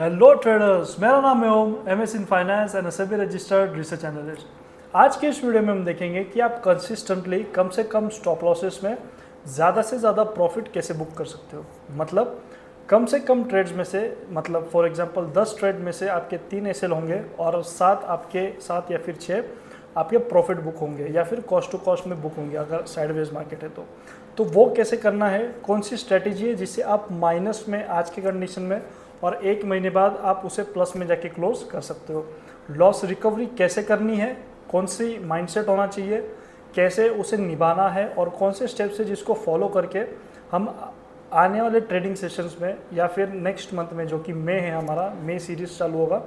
Hello traders, मेरा नाम है Om, MS in finance and SEBI registered research analyst. आज के इस वीडियो में हम देखेंगे कि आप कंसिस्टेंटली कम से कम स्टॉप लॉसेस में ज़्यादा से ज़्यादा प्रॉफिट कैसे बुक कर सकते हो। मतलब कम से कम ट्रेड्स में से, मतलब फॉर एग्जांपल 10 ट्रेड में से आपके 3 एसएल होंगे और 7 या फिर 6 आपके प्रॉफिट बुक होंगे या फिर कॉस्ट टू कॉस्ट में बुक होंगे अगर साइडवेज मार्केट है तो वो कैसे करना है, कौन सी स्ट्रेटेजी है जिससे आप माइनस में आज के कंडीशन में और 1 महीने बाद आप उसे प्लस में जाके क्लोज कर सकते हो। लॉस रिकवरी कैसे करनी है, कौन सी माइंडसेट होना चाहिए, कैसे उसे निभाना है और कौन से स्टेप्स है जिसको फॉलो करके हम आने वाले ट्रेडिंग सेशंस में या फिर नेक्स्ट मंथ में जो कि मई है, हमारा मई सीरीज चालू होगा,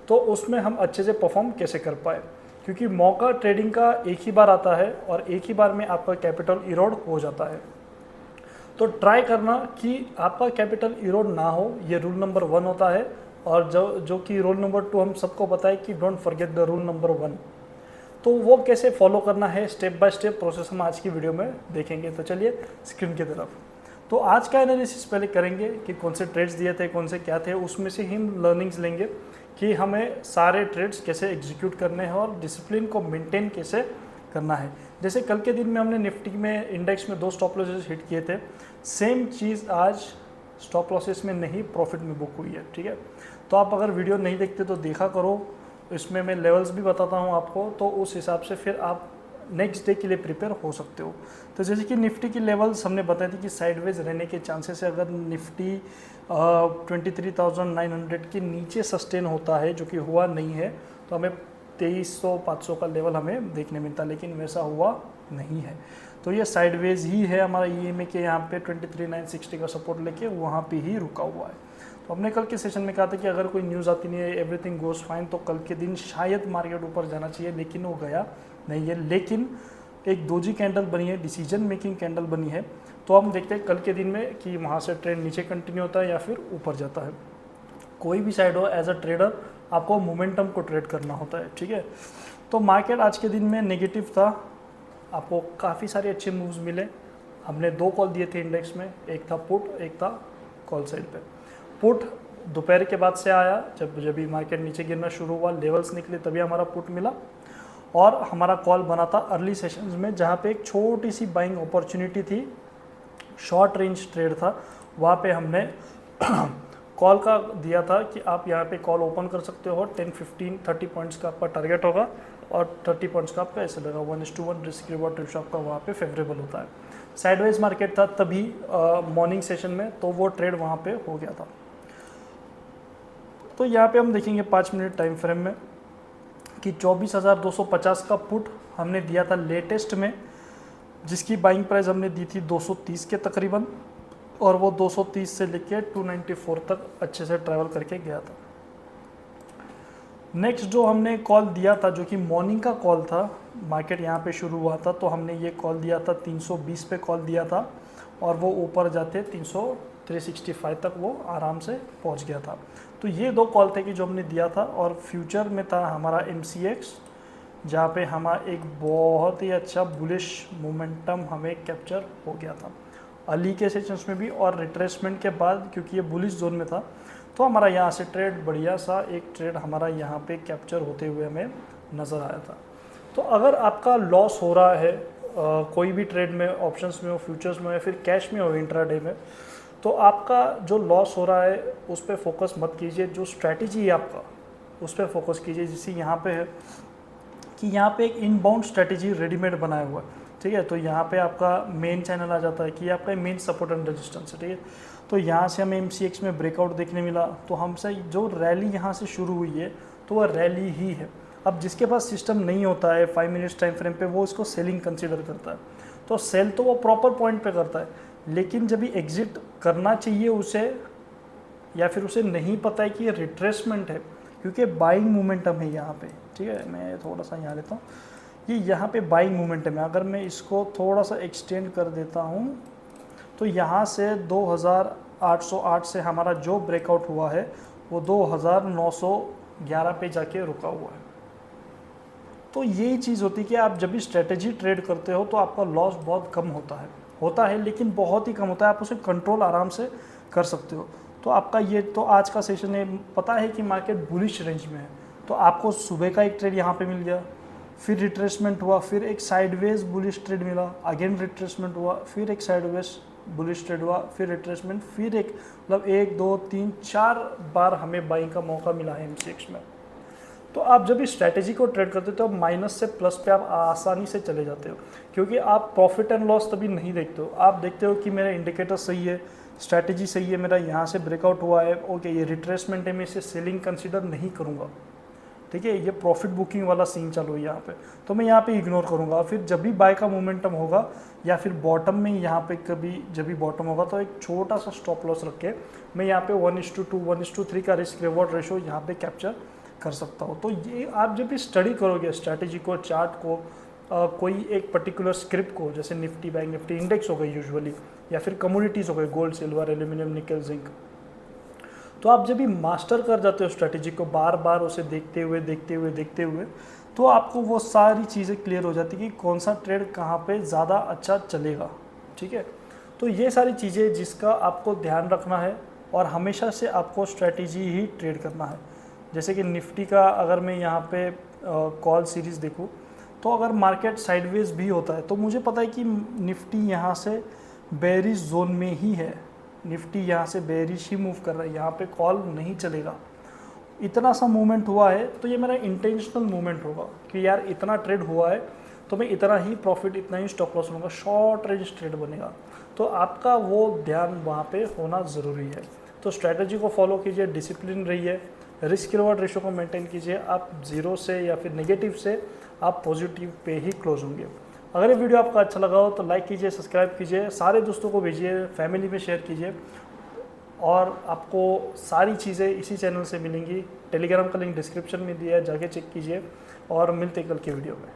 तो उसमें हम अच्छे से परफॉर्म कैसे कर पाए। क्योंकि मौका ट्रेडिंग का एक ही बार आता है और एक ही बार में आपका कैपिटल इरोड हो जाता है। तो ट्राई करना कि आपका कैपिटल इरोड ना हो, ये रूल नंबर 1 होता है। और जो कि रूल नंबर 2 हम सबको पता है कि don't forget the rule number 1। तो वो कैसे फॉलो करना है, स्टेप बाय स्टेप प्रोसेस हम आज की वीडियो में देखेंगे। तो चलिए स्क्रीन की तरफ। तो आज का एनालिसिस पहले करेंगे कि कौन से ट्रेड्स दिए थे, कौन से क्या थे, उसमें से हम लर्निंग्स लेंगे कि हमें सारे ट्रेड्स कैसे एग्जीक्यूट करने हैं और डिसिप्लिन को मेंटेन कैसे करना है। जैसे कल के दिन में हमने निफ्टी में इंडेक्स में 2 स्टॉप लॉसेस हिट किए थे, सेम चीज़ आज स्टॉप लॉसेस में नहीं, प्रॉफिट में बुक हुई है। ठीक है, तो आप अगर वीडियो नहीं देखते तो देखा करो, इसमें मैं लेवल्स भी बताता हूँ आपको, तो उस हिसाब से फिर आप नेक्स्ट डे के लिए प्रिपेयर हो सकते हो। तो जैसे कि निफ्टी की लेवल्स हमने बताई थी कि साइडवेज रहने के चांसेस है। अगर निफ्टी 23,900 के नीचे सस्टेन होता है, जो कि हुआ नहीं है, तो हमें 2300-500 का लेवल हमें देखने मिलता, लेकिन वैसा हुआ नहीं है। तो ये साइडवेज ही है हमारा ईएमए के यहाँ पे 23,960 का सपोर्ट लेके वहाँ पे ही रुका हुआ है। तो हमने कल के सेशन में कहा था कि अगर कोई न्यूज़ आती नहीं है, एवरीथिंग गोज फाइन, तो कल के दिन शायद मार्केट ऊपर जाना चाहिए, लेकिन वो गया नहीं है। लेकिन एक डोजी कैंडल बनी है, डिसीजन मेकिंग कैंडल बनी है। तो हम देखते हैं कल के दिन में कि वहाँ से ट्रेंड नीचे कंटिन्यू होता है या फिर ऊपर जाता है। कोई भी साइड हो, एज अ ट्रेडर आपको मोमेंटम को ट्रेड करना होता है। ठीक है, तो मार्केट आज के दिन में नेगेटिव था, आपको काफ़ी सारे अच्छे मूव्स मिले। हमने 2 कॉल दिए थे इंडेक्स में, एक था पुट, एक था कॉल साइड पे। पुट दोपहर के बाद से आया, जब भी मार्केट नीचे गिरना शुरू हुआ, लेवल्स निकले, तभी हमारा पुट मिला। और हमारा कॉल बना था अर्ली सेशंस में, जहाँ पे एक छोटी सी बाइंग अपॉर्चुनिटी थी, शॉर्ट रेंज ट्रेड था, वहाँ पे हमने कॉल का दिया था कि आप यहाँ पे कॉल ओपन कर सकते हो। 10, 15, 30 पॉइंट्स का आपका टारगेट होगा और 30 पॉइंट्स का आपका ऐसे लगा 1:1 रिस्क रिवॉर्ड रेशियो आपका वहाँ पे फेवरेबल होता है। साइडवेज मार्केट था तभी मॉर्निंग सेशन में, तो वो ट्रेड वहाँ पे हो गया था। तो यहाँ पे हम देखेंगे 5 मिनट टाइम फ्रेम में कि 24,250 का पुट हमने दिया था लेटेस्ट में, जिसकी बाइंग प्राइस हमने दी थी 230 के तकरीबन, और वो 230 से लेके 294 तक अच्छे से ट्रैवल करके गया था। नेक्स्ट जो हमने कॉल दिया था, जो कि मॉर्निंग का कॉल था, मार्केट यहाँ पे शुरू हुआ था, तो हमने ये कॉल दिया था 320 पे कॉल दिया था, और वो ऊपर जाते 365 तक वो आराम से पहुँच गया था। तो ये 2 कॉल थे कि जो हमने दिया था। और फ्यूचर में था हमारा MCX, जहाँ पे हमारा एक बहुत ही अच्छा बुलिश मोमेंटम हमें कैप्चर हो गया था अर्ली के सेशंस में भी, और रिट्रेसमेंट के बाद क्योंकि ये बुलिश जोन में था, तो हमारा यहाँ से ट्रेड, बढ़िया सा एक ट्रेड हमारा यहाँ पे कैप्चर होते हुए हमें नज़र आया था। तो अगर आपका लॉस हो रहा है कोई भी ट्रेड में, ऑप्शंस में हो, फ्यूचर्स में, या फिर कैश में हो, इंट्राडे में, तो आपका जो लॉस हो रहा है उस पर फोकस मत कीजिए। जो स्ट्रैटेजी है आपका, उस पर फोकस कीजिए। जैसे यहाँ पे है कि यहाँ पे एक इनबाउंड स्ट्रैटेजी रेडीमेड बनाया हुआ है। ठीक है, तो यहाँ पे आपका मेन चैनल आ जाता है कि आपका मेन सपोर्ट एंड रेजिस्टेंस है। ठीक है, तो यहाँ से हमें MCX में ब्रेकआउट देखने मिला, तो हमसे जो रैली यहाँ से शुरू हुई है, तो वह रैली ही है। अब जिसके पास सिस्टम नहीं होता है 5 मिनट्स टाइम फ्रेम पे, वो इसको सेलिंग कंसीडर करता है। तो सेल तो वो प्रॉपर पॉइंट पे करता है, लेकिन जब भी एग्जिट करना चाहिए उसे, या फिर उसे नहीं पता है कि ये रिट्रेसमेंट है, क्योंकि बाइंग मोमेंटम है यहाँ पे। ठीक है, मैं थोड़ा सा यहाँ लेता हूँ, ये यहाँ पे बाइंग मोमेंटम है। अगर मैं इसको थोड़ा सा एक्सटेंड कर देता हूँ, तो यहाँ से 2808 से हमारा जो ब्रेकआउट हुआ है वो 2911 पे जाके रुका हुआ है। तो यही चीज़ होती है कि आप जब भी स्ट्रेटेजी ट्रेड करते हो तो आपका लॉस बहुत कम होता है, लेकिन बहुत ही कम होता है, आप उसे कंट्रोल आराम से कर सकते हो। तो आपका ये तो आज का सेशन है, पता है कि मार्केट बुलिश रेंज में है, तो आपको सुबह का एक ट्रेड यहाँ पे मिल गया, फिर रिट्रेसमेंट हुआ, फिर एक साइडवेज बुलिश ट्रेड मिला, अगेन रिट्रेसमेंट हुआ, फिर एक साइडवेज बुलिश ट्रेड हुआ, फिर रिट्रेसमेंट, फिर एक, मतलब 1 2 3 4 बार हमें बाइंग का मौका मिला है MCX में। तो आप जब इस स्ट्रैटेजी को ट्रेड करते हो तो माइनस से प्लस पे आप आसानी से चले जाते हो, क्योंकि आप प्रॉफिट एंड लॉस तभी नहीं देखते हो, आप देखते हो कि मेरा इंडिकेटर सही है, स्ट्रैटेजी सही है, मेरा यहाँ से ब्रेकआउट हुआ है, ओके ये रिट्रेसमेंट है, मैं इसे सेलिंग कंसिडर नहीं करूँगा, ठीक है, ये प्रॉफिट बुकिंग वाला सीन चालू है यहाँ पे, तो मैं यहाँ पे इग्नोर करूँगा। फिर जब भी बाय का मोमेंटम होगा या फिर बॉटम में यहाँ पे कभी जब भी बॉटम होगा तो एक छोटा सा स्टॉप लॉस रख के मैं यहाँ पे 1:2 1:3 का रिस्क रिवॉर्ड रेशो यहाँ पे कैप्चर कर सकता हूँ। तो ये आप जब भी स्टडी करोगे स्ट्रैटेजी को, चार्ट को, कोई एक पर्टिकुलर स्क्रिप्ट को, जैसे निफ्टी बैंक निफ्टी इंडेक्स हो गई यूजुअली, या फिर कमोडिटीज़ हो गई, gold silver aluminium nickel zinc, तो आप जब भी मास्टर कर जाते हो स्ट्रैटेजी को, बार बार उसे देखते हुए तो आपको वो सारी चीज़ें क्लियर हो जाती कि कौन सा ट्रेड कहाँ पे ज़्यादा अच्छा चलेगा, ठीक है। तो ये सारी चीज़ें जिसका आपको ध्यान रखना है, और हमेशा से आपको स्ट्रैटेजी ही ट्रेड करना है। जैसे कि निफ्टी का अगर मैं यहाँ पे कॉल सीरीज़ देखूँ, तो अगर मार्केट साइडवेज भी होता है तो मुझे पता है कि निफ्टी यहाँ से बेरिश जोन में ही है, निफ्टी यहाँ से बेरिश ही मूव कर रहा है, यहाँ पे कॉल नहीं चलेगा। इतना सा मूवमेंट हुआ है तो ये मेरा इंटेंशनल मूवमेंट होगा कि यार इतना ट्रेड हुआ है तो मैं इतना ही प्रॉफिट, इतना ही स्टॉप लॉस लूँगा, शॉर्ट रेंज ट्रेड बनेगा। तो आपका वो ध्यान वहाँ पे होना ज़रूरी है। तो स्ट्रैटेजी को फॉलो कीजिए, डिसिप्लिन रहिए, रिस्क रिवॉर्ड रेशो को मेंटेन कीजिए, आप जीरो से या फिर नेगेटिव से आप पॉजिटिव पे ही क्लोज होंगे। अगर ये वीडियो आपका अच्छा लगा हो तो लाइक कीजिए, सब्सक्राइब कीजिए, सारे दोस्तों को भेजिए, फैमिली में शेयर कीजिए, और आपको सारी चीज़ें इसी चैनल से मिलेंगी। टेलीग्राम का लिंक डिस्क्रिप्शन में दिया है, जाके चेक कीजिए, और मिलते कल की वीडियो में।